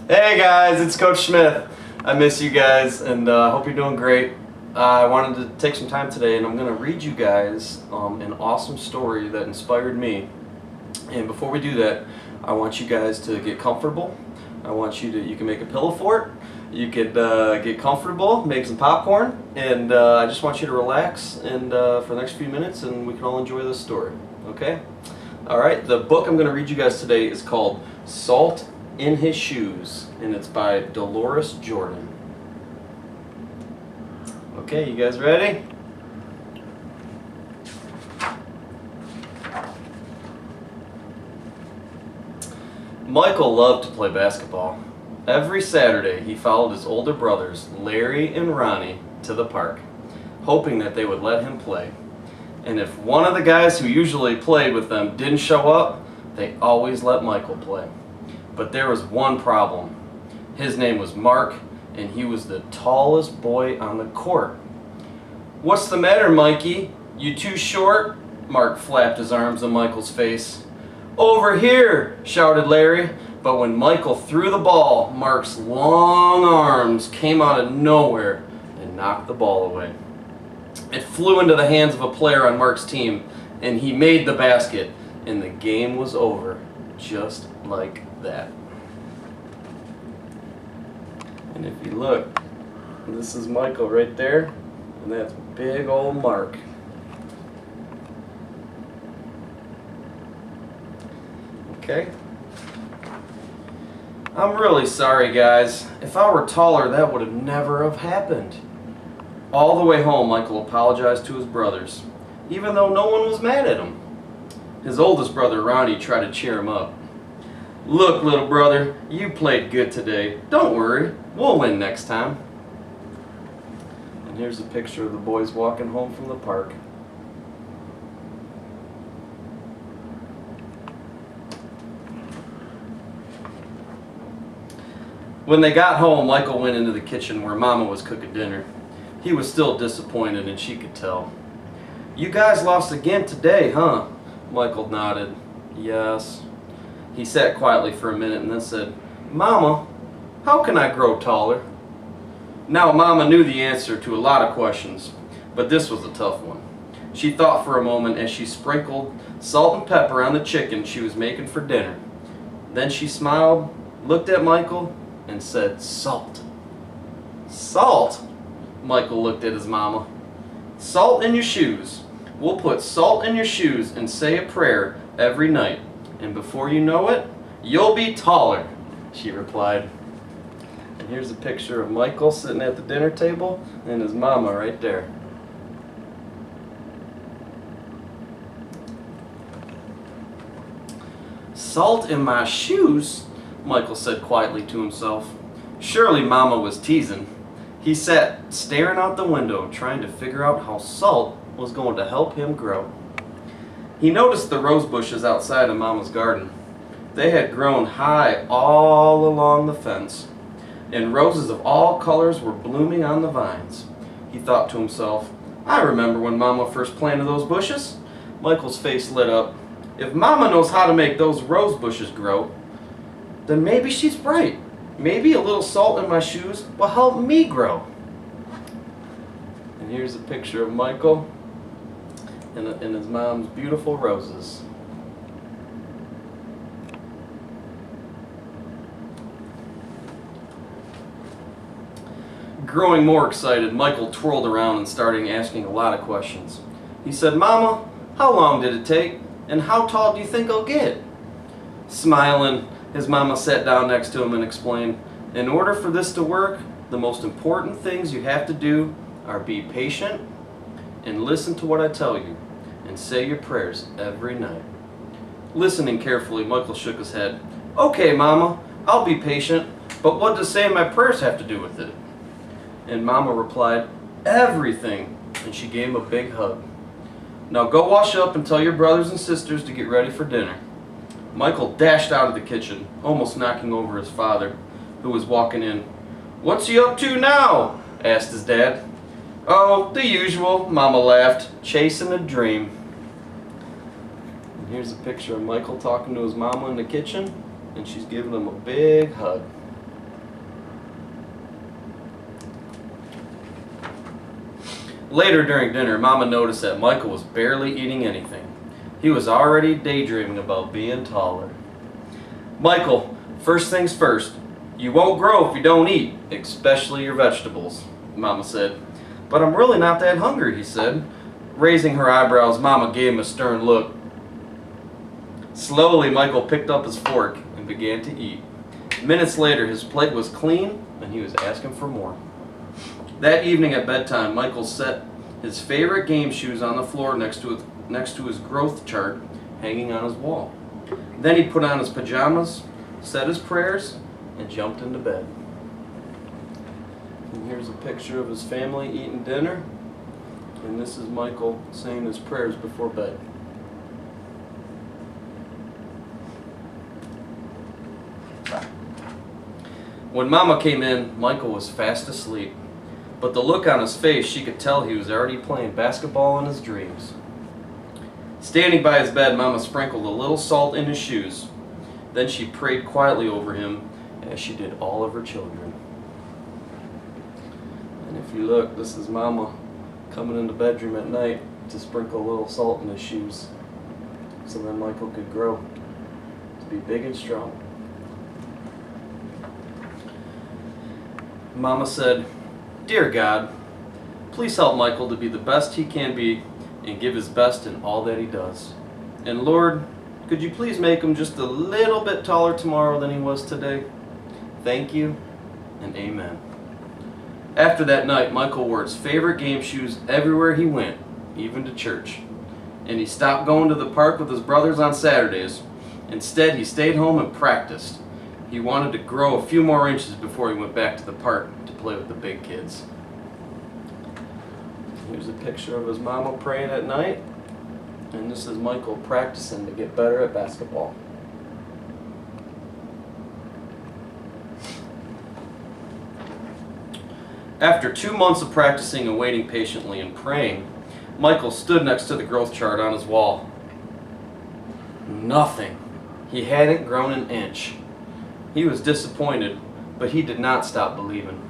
Hey guys, it's Coach Smith. I miss you guys and I hope you're doing great. I wanted to take some time today and I'm going to read you guys an awesome story that inspired me. And before we do that, I want you guys to get comfortable. You can make a pillow fort, you could get comfortable, make some popcorn, and I just want you to relax and for the next few minutes and we can all enjoy this story, okay? Alright, the book I'm going to read you guys today is called Salt in His Shoes, and it's by Deloris Jordan. Okay, you guys ready? Michael loved to play basketball. Every Saturday he followed his older brothers, Larry and Ronnie, to the park, hoping that they would let him play. And if one of the guys who usually played with them didn't show up, they always let Michael play. But there was one problem. His name was Mark, and he was the tallest boy on the court. "What's the matter, Mikey? You too short?" Mark flapped his arms in Michael's face. "Over here!" shouted Larry. But when Michael threw the ball, Mark's long arms came out of nowhere and knocked the ball away. It flew into the hands of a player on Mark's team, and he made the basket, and the game was over, just like that. And if you look, this is Michael right there, and that's big old Mark. Okay? I'm really sorry, guys. If I were taller, that would have never have happened. All the way home, Michael apologized to his brothers, even though no one was mad at him. His oldest brother, Ronnie, tried to cheer him up. "Look, little brother, you played good today. Don't worry, we'll win next time." And here's a picture of the boys walking home from the park. When they got home, Michael went into the kitchen where Mama was cooking dinner. He was still disappointed, and she could tell. "You guys lost again today, huh?" Michael nodded. "Yes." He sat quietly for a minute and then said, "Mama, how can I grow taller?" Now Mama knew the answer to a lot of questions, but this was a tough one. She thought for a moment as she sprinkled salt and pepper on the chicken she was making for dinner. Then she smiled, looked at Michael, and said, "Salt." "Salt?" Michael looked at his mama. "Salt in your shoes. We'll put salt in your shoes and say a prayer every night. And before you know it, you'll be taller," she replied. And here's a picture of Michael sitting at the dinner table and his mama right there. "Salt in my shoes?" Michael said quietly to himself. Surely Mama was teasing. He sat staring out the window, trying to figure out how salt was going to help him grow. He noticed the rose bushes outside of Mama's garden. They had grown high all along the fence, and roses of all colors were blooming on the vines. He thought to himself, "I remember when Mama first planted those bushes." Michael's face lit up. If Mama knows how to make those rose bushes grow, then maybe she's right. Maybe a little salt in my shoes will help me grow. And here's a picture of Michael and his mom's beautiful roses. Growing more excited, Michael twirled around and started asking a lot of questions. He said, "Mama, how long did it take? And how tall do you think I'll get?" Smiling, his mama sat down next to him and explained, "In order for this to work, the most important things you have to do are be patient and listen to what I tell you and say your prayers every night." Listening carefully, Michael shook his head. "Okay, Mama, I'll be patient, but what does saying my prayers have to do with it?" And Mama replied, "Everything," and she gave him a big hug. "Now go wash up and tell your brothers and sisters to get ready for dinner." Michael dashed out of the kitchen, almost knocking over his father, who was walking in. "What's he up to now?" asked his dad. "Oh, the usual," Mama laughed, "chasing a dream." And here's a picture of Michael talking to his mama in the kitchen, and she's giving him a big hug. Later during dinner, Mama noticed that Michael was barely eating anything. He was already daydreaming about being taller. Michael, first things first, you won't grow if you don't eat, especially your vegetables, Mama said. But I'm really not that hungry, he said. Raising her eyebrows, Mama gave him a stern look. Slowly, Michael picked up his fork and began to eat. Minutes later, his plate was clean and he was asking for more. That evening at bedtime, Michael set his favorite game shoes on the floor next to his growth chart hanging on his wall. Then he put on his pajamas, said his prayers, and jumped into bed. And here's a picture of his family eating dinner. And this is Michael saying his prayers before bed. When Mama came in, Michael was fast asleep. But the look on his face, she could tell he was already playing basketball in his dreams. Standing by his bed, Mama sprinkled a little salt in his shoes. Then she prayed quietly over him, as she did all of her children. And if you look, this is Mama coming in the bedroom at night to sprinkle a little salt in his shoes so then Michael could grow to be big and strong. Mama said, "Dear God, please help Michael to be the best he can be and give his best in all that he does. And Lord, could you please make him just a little bit taller tomorrow than he was today? Thank you, and amen." After that night, Michael wore his favorite game shoes everywhere he went, even to church. And he stopped going to the park with his brothers on Saturdays. Instead, he stayed home and practiced. He wanted to grow a few more inches before he went back to the park to play with the big kids. Here's a picture of his mama praying at night. And this is Michael practicing to get better at basketball. After 2 months of practicing and waiting patiently and praying, Michael stood next to the growth chart on his wall. Nothing. He hadn't grown an inch. He was disappointed, but he did not stop believing.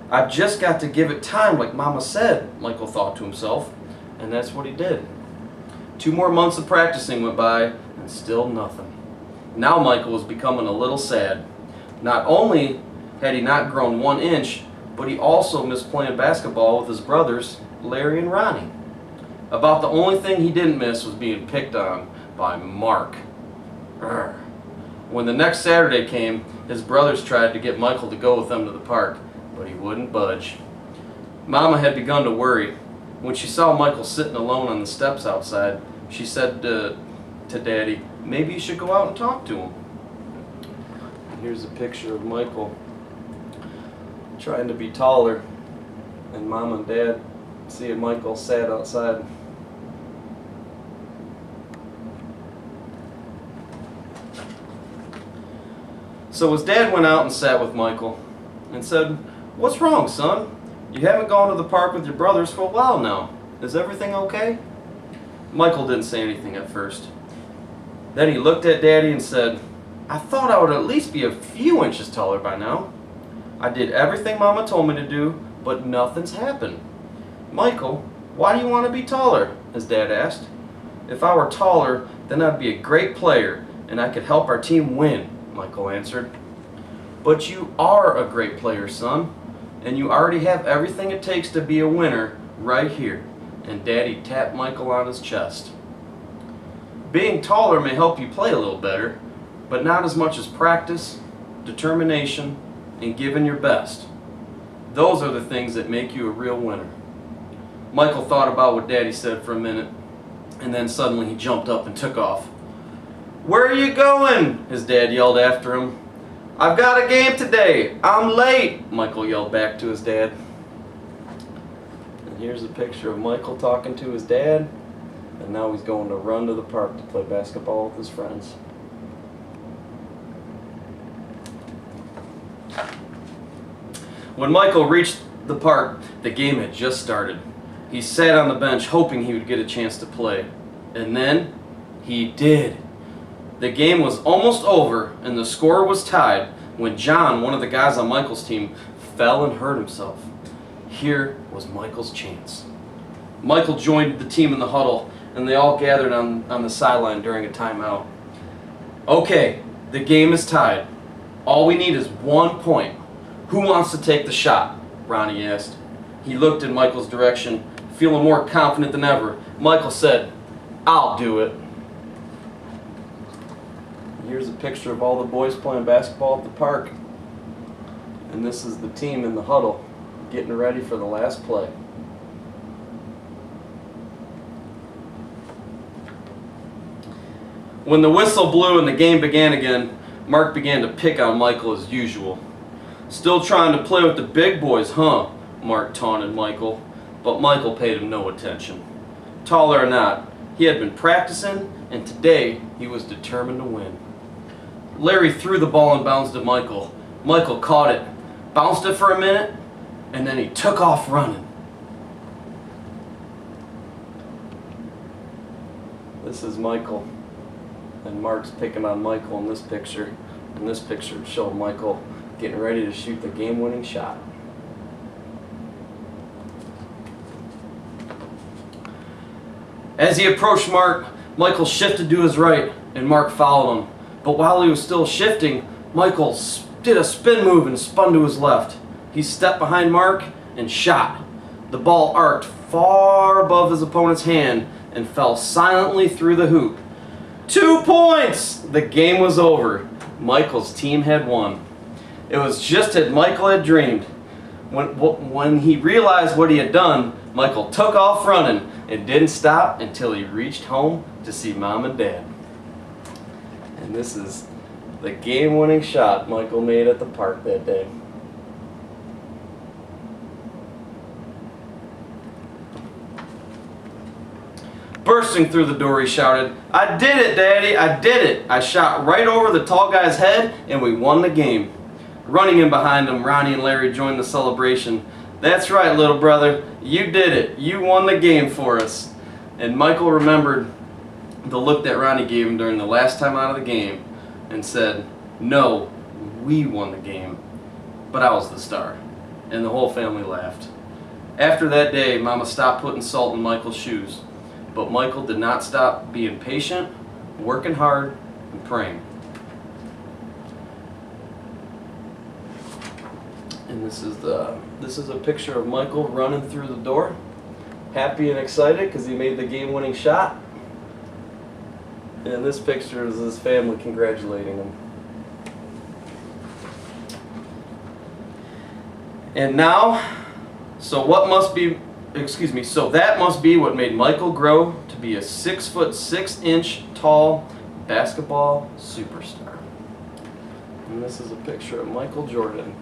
"I've just got to give it time like Mama said," Michael thought to himself, and that's what he did. 2 more months of practicing went by, and still nothing. Now Michael was becoming a little sad. Not only had he not grown 1 inch, but he also missed playing basketball with his brothers, Larry and Ronnie. About the only thing he didn't miss was being picked on by Mark. Urgh. When the next Saturday came, his brothers tried to get Michael to go with them to the park, but he wouldn't budge. Mama had begun to worry. When she saw Michael sitting alone on the steps outside, she said to Daddy, "Maybe you should go out and talk to him." And here's a picture of Michael trying to be taller, and Mom and Dad seeing Michael sad outside. So his dad went out and sat with Michael and said, "What's wrong, son? You haven't gone to the park with your brothers for a while now. Is everything okay?" Michael didn't say anything at first. Then he looked at Daddy and said, "I thought I would at least be a few inches taller by now. I did everything Mama told me to do, but nothing's happened." "Michael, why do you want to be taller?" his dad asked. "If I were taller, then I'd be a great player and I could help our team win," Michael answered. "But you are a great player, son, and you already have everything it takes to be a winner right here." And Daddy tapped Michael on his chest. "Being taller may help you play a little better, but not as much as practice, determination, and giving your best. Those are the things that make you a real winner." Michael thought about what Daddy said for a minute, and then suddenly he jumped up and took off. "Where are you going?" his dad yelled after him. "I've got a game today. I'm late," Michael yelled back to his dad. And here's a picture of Michael talking to his dad, and now he's going to run to the park to play basketball with his friends. When Michael reached the park, the game had just started. He sat on the bench hoping he would get a chance to play. And then he did. The game was almost over and the score was tied when John, one of the guys on Michael's team, fell and hurt himself. Here was Michael's chance. Michael joined the team in the huddle, and they all gathered on the sideline during a timeout. Okay, the game is tied. All we need is 1 point. Who wants to take the shot? Ronnie asked. He looked in Michael's direction, feeling more confident than ever. Michael said, "I'll do it." Here's a picture of all the boys playing basketball at the park. And this is the team in the huddle, getting ready for the last play. When the whistle blew and the game began again, Mark began to pick on Michael as usual. "Still trying to play with the big boys, huh?" Mark taunted Michael, but Michael paid him no attention. Taller or not, he had been practicing, and today he was determined to win. Larry threw the ball in bounds to Michael. Michael caught it, bounced it for a minute, and then he took off running. This is Michael, and Mark's picking on Michael in this picture. And this picture showed Michael getting ready to shoot the game-winning shot. As he approached Mark, Michael shifted to his right, and Mark followed him. But while he was still shifting, Michael did a spin move and spun to his left. He stepped behind Mark and shot. The ball arced far above his opponent's hand and fell silently through the hoop. 2 points! The game was over. Michael's team had won. It was just as Michael had dreamed. When he realized what he had done, Michael took off running and didn't stop until he reached home to see Mom and Dad. And this is the game-winning shot Michael made at the park that day. Bursting through the door, he shouted, "I did it, Daddy! I did it! I shot right over the tall guy's head, and we won the game." Running in behind him, Ronnie and Larry joined the celebration. "That's right, little brother. You did it. You won the game for us." And Michael remembered the look that Ronnie gave him during the last time out of the game and said, "No, we won the game, but I was the star." And the whole family laughed. After that day, Mama stopped putting salt in Michael's shoes. But Michael did not stop being patient, working hard, and praying. And this is a picture of Michael running through the door, happy and excited because he made the game-winning shot. And this picture is his family congratulating him. And now, so that must be what made Michael grow to be a 6'6" tall basketball superstar. And this is a picture of Michael Jordan.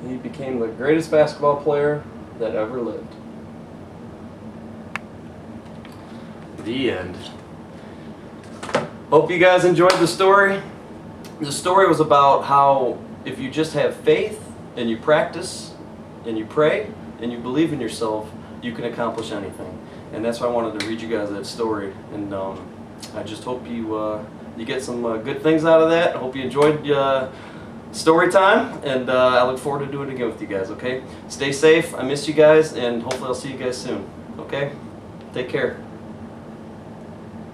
He became the greatest basketball player that ever lived. The end. Hope you guys enjoyed the story. The story was about how if you just have faith and you practice and you pray and you believe in yourself, you can accomplish anything. And that's why I wanted to read you guys that story. And I just hope you get some good things out of that. I hope you enjoyed story time, and I look forward to doing it again with you guys, okay? Stay safe. I miss you guys, and hopefully I'll see you guys soon, okay? Take care.